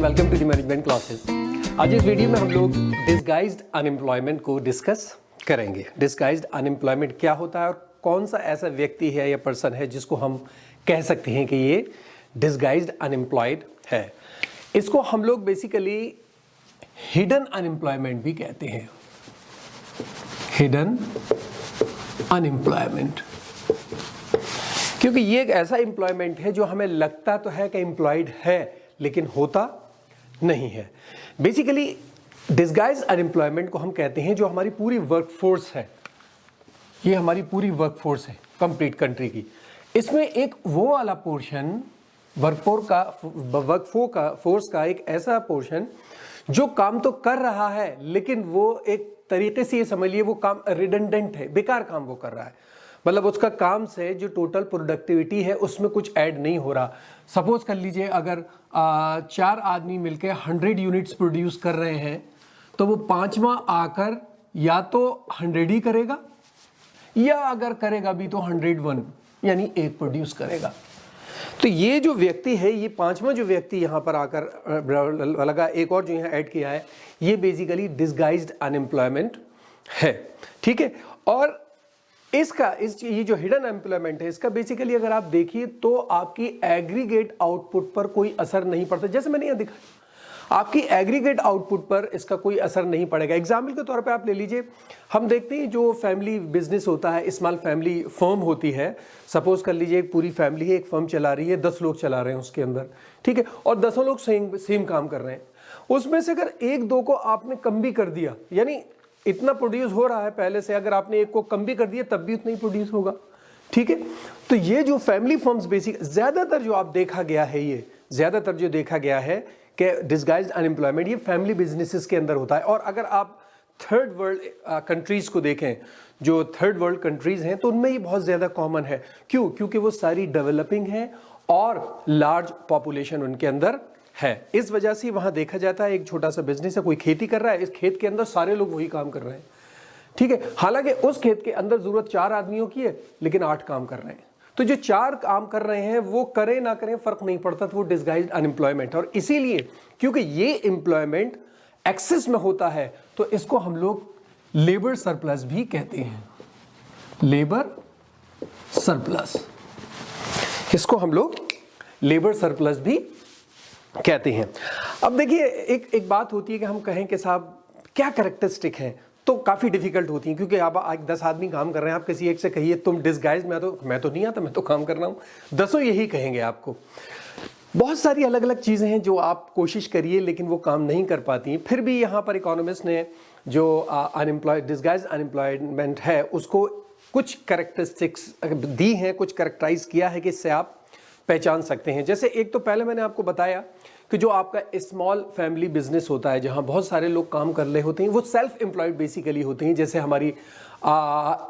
Welcome to the management classes. आज इस video में हम लोग डिसगाइज्ड अनएम्प्लॉयमेंट को डिस्कस करेंगे। डिसगाइज्ड अनएम्प्लॉयमेंट क्या होता है और कौन सा ऐसा व्यक्ति है या पर्सन है जिसको हम कह सकते हैं कि ये डिसगाइज्ड अनएम्प्लॉयड है। इसको हम लोग बेसिकली हिडन अनएम्प्लॉयमेंट भी कहते हैं। हिडन अनएम्प्लॉयमेंट, क्योंकि ये एक ऐसा एम्प्लॉयमेंट है जो हमें लगता तो है कि एम्प्लॉयड है लेकिन होता नहीं है। बेसिकली डिसगाइज्ड अनएम्प्लॉयमेंट को हम कहते हैं जो हमारी पूरी वर्कफोर्स है, ये हमारी पूरी वर्कफोर्स है कंप्लीट कंट्री की। इसमें एक वो वाला पोर्शन वर्कफोर्स का एक ऐसा पोर्शन जो काम तो कर रहा है लेकिन वो एक तरीके से ये समझ लिए वो काम रिडंडेंट है, बेकार काम वो कर रहा है। मतलब उसका काम से जो टोटल प्रोडक्टिविटी है उसमें कुछ ऐड नहीं हो रहा। सपोज कर लीजिए अगर 4 आदमी मिलकर 100 यूनिट्स प्रोड्यूस कर रहे हैं तो वो पांचवा आकर या तो 100 ही करेगा या अगर करेगा भी तो 101 यानी 1 प्रोड्यूस करेगा। तो ये जो व्यक्ति है, ये पांचवा जो व्यक्ति यहाँ पर आकर लगा, एक और जो यहाँ ऐड किया है, ये बेसिकली डिसगाइज्ड अनएम्प्लॉयमेंट है। ठीक है। और ये जो हिडन एम्प्लॉयमेंट है इसका बेसिकली अगर आप देखिए तो आपकी एग्रीगेट आउटपुट पर कोई असर नहीं पड़ता। जैसे मैंने यहाँ दिखाया, आपकी एग्रीगेट आउटपुट पर इसका कोई असर नहीं पड़ेगा। एग्जाम्पल के तौर पे आप ले लीजिए, हम देखते हैं जो फैमिली बिजनेस होता है, स्मॉल फैमिली फर्म होती है। सपोज कर लीजिए एक पूरी फैमिली है, एक फर्म चला रही है, 10 लोग चला रहे हैं उसके अंदर, ठीक है, और 10 लोग सेम काम कर रहे हैं। उसमें से अगर 1-2 को आपने कम भी कर दिया, यानी इतना प्रोड्यूस हो रहा है पहले से, अगर आपने 1 को कम भी कर दिया तब भी उतना ही प्रोड्यूस होगा। ठीक है। तो ये जो फैमिली फर्म्स बेसिक ज्यादातर जो देखा गया है कि डिसगाइज्ड अनएम्प्लॉयमेंट ये फैमिली बिजनेसेस के अंदर होता है। और अगर आप थर्ड वर्ल्ड कंट्रीज को देखें, जो थर्ड वर्ल्ड कंट्रीज हैं, तो उनमें ये बहुत ज्यादा कॉमन है। क्यों? क्योंकि वो सारी डेवलपिंग है और लार्ज पॉपुलेशन उनके अंदर है। इस वजह से वहां देखा जाता है एक छोटा सा बिजनेस है, कोई खेती कर रहा है, इस खेत के अंदर सारे लोग वही काम कर रहे हैं। ठीक है। हालांकि उस खेत के अंदर जरूरत 4 आदमियों की है लेकिन 8 काम कर रहे हैं। तो जो 4 काम कर रहे हैं वो करें ना करें फर्क नहीं पड़ता, तो वो डिसगाइज्ड अनएम्प्लॉयमेंट है। और इसीलिए क्योंकि ये एम्प्लॉयमेंट एक्सेस में होता है तो इसको हम लोग लेबर सरप्लस भी कहते हैं। लेबर सरप्लस, इसको हम लोग लेबर सरप्लस भी कहते हैं। अब देखिए एक बात होती है कि हम कहें कि साहब क्या कैरेक्टरिस्टिक है, तो काफ़ी डिफिकल्ट होती हैं, क्योंकि आप 10 आदमी काम कर रहे हैं, आप किसी एक से कहिए तुम डिसगाइज, मैं तो नहीं आता, मैं तो काम कर रहा हूँ, 10 यही कहेंगे आपको। बहुत सारी अलग अलग चीज़ें हैं जो आप कोशिश करिए लेकिन वो काम नहीं कर पाती हैं। फिर भी यहाँ पर इकोनॉमिस्ट ने जो डिसगाइज अनएम्प्लॉयमेंट है उसको कुछ कैरेक्टरिस्टिक्स दी हैं, कुछ कैरेक्टराइज किया है कि इससे आप पहचान सकते हैं। जैसे एक तो पहले मैंने आपको बताया कि जो आपका स्मॉल फैमिली बिजनेस होता है जहां बहुत सारे लोग काम कर रहे होते हैं, वो सेल्फ एम्प्लॉयड बेसिकली होते हैं। जैसे हमारी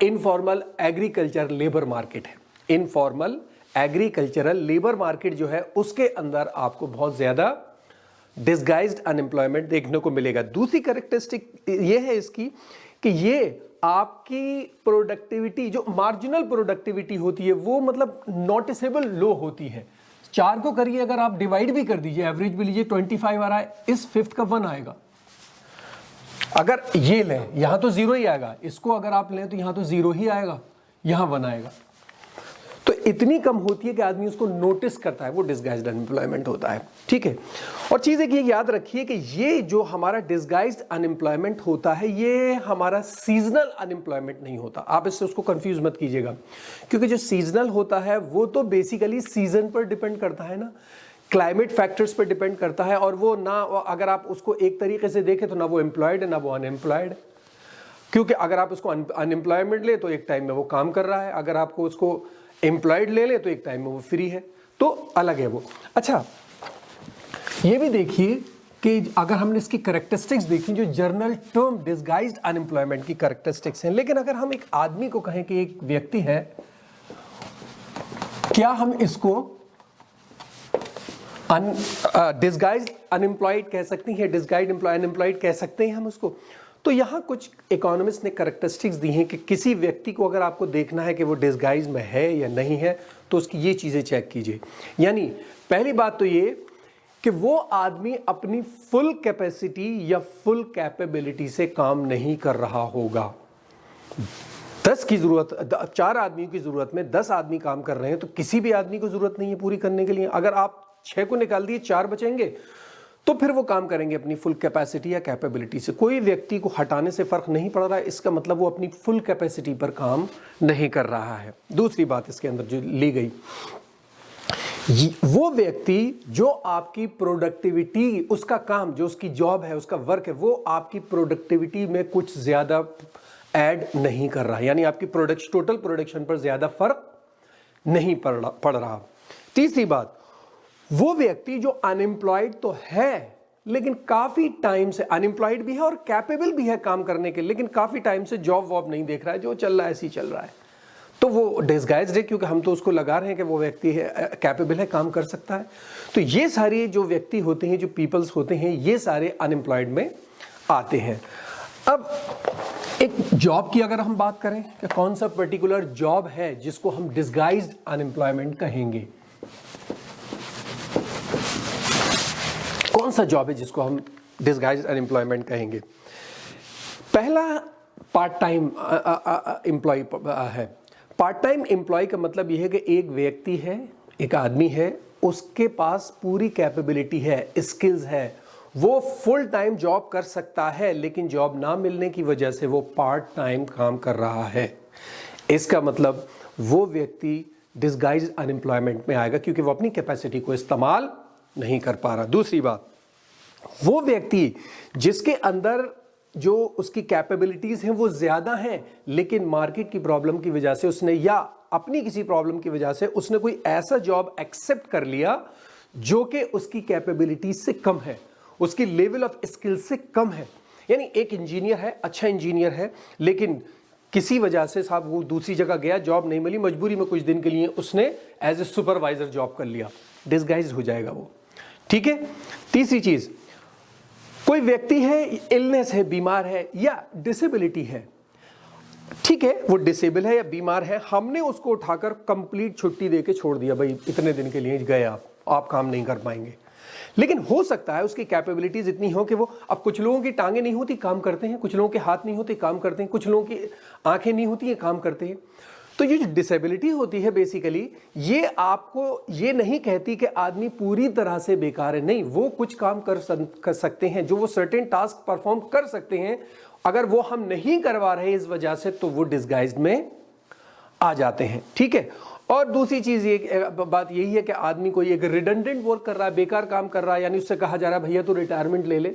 इनफॉर्मल एग्रीकल्चर लेबर मार्केट है, इनफॉर्मल एग्रीकल्चरल लेबर मार्केट जो है उसके अंदर आपको बहुत ज्यादा डिसगाइज्ड अनएम्प्लॉयमेंट देखने को मिलेगा। दूसरी कैरेक्टरिस्टिक ये है इसकी कि ये आपकी प्रोडक्टिविटी, जो मार्जिनल प्रोडक्टिविटी होती है, वो मतलब नोटिसेबल लो होती है। 4 को करिए, अगर आप डिवाइड भी कर दीजिए, एवरेज भी लीजिए, 25 आ रहा है, इस 5th का 1 आएगा। अगर ये लें यहां तो 0 ही आएगा, इसको अगर आप लें तो यहां तो 0 ही आएगा, यहां 1 आएगा। तो इतनी कम होती है कि आदमी उसको नोटिस करता है, वो डिसगाइज्ड अनएम्प्लॉयमेंट होता है। ठीक है। और चीज़ एक ये याद रखिए कि ये जो हमारा डिसगाइज्ड अनएम्प्लॉयमेंट होता है ये हमारा सीजनल अनएम्प्लॉयमेंट नहीं होता। आप इससे उसको कंफ्यूज मत कीजिएगा, क्योंकि जो सीजनल होता है वो तो बेसिकली सीजन पर डिपेंड करता है ना, क्लाइमेट फैक्टर्स पर डिपेंड करता है। और वो ना, अगर आप उसको एक तरीके से देखें तो ना वो एम्प्लॉयड है ना वो अनएम्प्लॉयड है, क्योंकि अगर आप उसको अनएम्प्लॉयमेंट ले तो एक टाइम में वो काम कर रहा है, अगर आपको उसको एम्प्लॉयड ले ले तो एक टाइम में वो फ्री है, तो अलग है वो। अच्छा, ये भी देखिए कि अगर हमने इसकी कैरेक्टरिस्टिक्स देखी, जो जर्नल टर्म डिसगाइज्ड अनएम्प्लॉयमेंट की कैरेक्टरिस्टिक्स हैं। लेकिन अगर हम एक आदमी को कहें कि एक व्यक्ति है, क्या हम इसको डिसगाइज्ड अनएम्प्लॉयड कह सकते हैं, डिसगाइज्ड अनएम्प्लॉयड कह सकते हैं हम उसको? तो यहाँ कुछ इकोनॉमिस्ट ने कैरेक्टरिस्टिक्स दी हैं कि किसी व्यक्ति को अगर आपको देखना है कि वो डिसगाइज में है या नहीं है तो उसकी ये चीज़ें चेक कीजिए। यानी पहली बात तो ये कि वो आदमी अपनी फुल कैपेसिटी या फुल कैपेबिलिटी से काम नहीं कर रहा होगा। 10 की जरूरत, 4 आदमियों की जरूरत में 10 आदमी काम कर रहे हैं, तो किसी भी आदमी को जरूरत नहीं है पूरी करने के लिए। अगर आप 6 को निकाल दिए 4 बचेंगे, तो फिर वो काम करेंगे अपनी फुल कैपेसिटी या कैपेबिलिटी से। कोई व्यक्ति को हटाने से फर्क नहीं पड़ रहा है, इसका मतलब वो अपनी फुल कैपेसिटी पर काम नहीं कर रहा है। दूसरी बात इसके अंदर जो ली गई, वो व्यक्ति जो आपकी प्रोडक्टिविटी, उसका काम, जो उसकी जॉब है, उसका वर्क है, वो आपकी प्रोडक्टिविटी में कुछ ज्यादा ऐड नहीं कर रहा, यानी आपकी टोटल प्रोडक्शन पर ज्यादा फर्क नहीं पड़ रहा। तीसरी बात, वो व्यक्ति जो अनएम्प्लॉयड तो है लेकिन काफी टाइम से अनएम्प्लॉयड भी है और कैपेबल भी है काम करने के, लेकिन काफी टाइम से जॉब वॉब नहीं देख रहा है, जो चल रहा है ऐसे ही चल रहा है, तो वो डिसगाइज्ड है, क्योंकि हम तो उसको लगा रहे हैं कि वो व्यक्ति है, कैपेबल है, काम कर सकता है। तो ये सारे जो व्यक्ति होते हैं, जो पीपल्स होते हैं, ये सारे अनएम्प्लॉयड में आते हैं। अब एक जॉब की अगर हम बात करें कि कौन सा पर्टिकुलर जॉब है जिसको हम डिसगाइज्ड अनएम्प्लॉयमेंट कहेंगे, कौन सा जॉब है जिसको हम डिसगाइज्ड अनएम्प्लॉयमेंट कहेंगे? पहला पार्ट टाइम एम्प्लॉय है। पार्ट टाइम एम्प्लॉय का मतलब यह है कि एक व्यक्ति है, एक आदमी है, उसके पास पूरी कैपेबिलिटी है, स्किल्स है, वो फुल टाइम जॉब कर सकता है, लेकिन जॉब ना मिलने की वजह से वो पार्ट टाइम काम कर रहा है। इसका मतलब वो व्यक्ति डिसगाइज्ड अनएम्प्लॉयमेंट में आएगा, क्योंकि वो अपनी कैपेसिटी को इस्तेमाल नहीं कर पा रहा। दूसरी बात, वो व्यक्ति जिसके अंदर जो उसकी कैपेबिलिटीज हैं वो ज्यादा हैं, लेकिन मार्केट की प्रॉब्लम की वजह से उसने, या अपनी किसी प्रॉब्लम की वजह से उसने कोई ऐसा जॉब एक्सेप्ट कर लिया जो कि उसकी कैपेबिलिटीज से कम है, उसकी लेवल ऑफ स्किल से कम है। यानी एक इंजीनियर है, अच्छा इंजीनियर है, लेकिन किसी वजह से साहब वो दूसरी जगह गया, जॉब नहीं मिली, मजबूरी में कुछ दिन के लिए उसने एज ए सुपरवाइजर जॉब कर लिया, डिसगाइज्ड हो जाएगा वो। ठीक है। तीसरी चीज, कोई व्यक्ति है, इलनेस है, बीमार है या डिसेबिलिटी है, ठीक है, वो डिसेबल है या बीमार है, हमने उसको उठाकर कंप्लीट छुट्टी देके छोड़ दिया, भाई इतने दिन के लिए गए आप काम नहीं कर पाएंगे। लेकिन हो सकता है उसकी कैपेबिलिटीज इतनी हो कि वो, अब कुछ लोगों की टांगे नहीं होती काम करते हैं, कुछ लोगों के हाथ नहीं होते काम करते हैं, कुछ लोगों की आंखें नहीं होती है काम करते हैं। तो ये जो डिसेबिलिटी होती है बेसिकली, ये आपको ये नहीं कहती कि आदमी पूरी तरह से बेकार है, नहीं, वो कुछ काम कर सकते हैं, जो वो सर्टेन टास्क परफॉर्म कर सकते हैं, अगर वो हम नहीं करवा रहे इस वजह से, तो वो डिसगाइज्ड में आ जाते हैं। ठीक है। और दूसरी चीज ये बात यही है कि आदमी कोई एक रिडंडेंट वर्क कर रहा है, बेकार काम कर रहा है, यानी उससे कहा जा रहा है भैया तू रिटायरमेंट ले ले,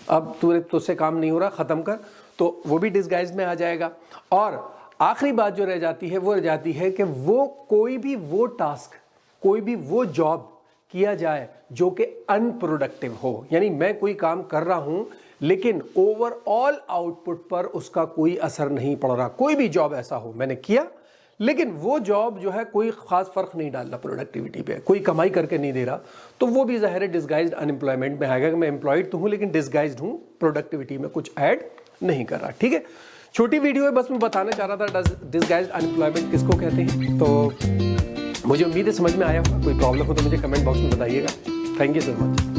अब तुझसे काम नहीं हो रहा, खत्म कर, तो वो भी डिसगाइज में आ जाएगा। और आखिरी बात जो रह जाती है वो रह जाती है कि वो कोई भी वो टास्क, कोई भी वो जॉब किया जाए जो कि अनप्रोडक्टिव हो, यानी मैं कोई काम कर रहा हूं लेकिन ओवरऑल आउटपुट पर उसका कोई असर नहीं पड़ रहा। कोई भी जॉब ऐसा हो, मैंने किया लेकिन वो जॉब जो है कोई खास फर्क नहीं डाल रहा प्रोडक्टिविटी पे, कोई कमाई करके नहीं दे रहा, तो वो भी ज़ाहिर है डिसगाइज्ड अनएम्प्लॉयमेंट में आएगा कि मैं एम्प्लॉयड तो हूँ लेकिन डिसगाइज्ड हूँ, प्रोडक्टिविटी में कुछ ऐड नहीं कर रहा। ठीक है, छोटी वीडियो है, बस मैं बताना चाह रहा था डिसगाइज्ड अनएम्प्लॉयमेंट किसको कहते हैं। तो मुझे उम्मीद है समझ में आया होगा। कोई प्रॉब्लम हो तो मुझे कमेंट बॉक्स में बताइएगा। Thank you so much.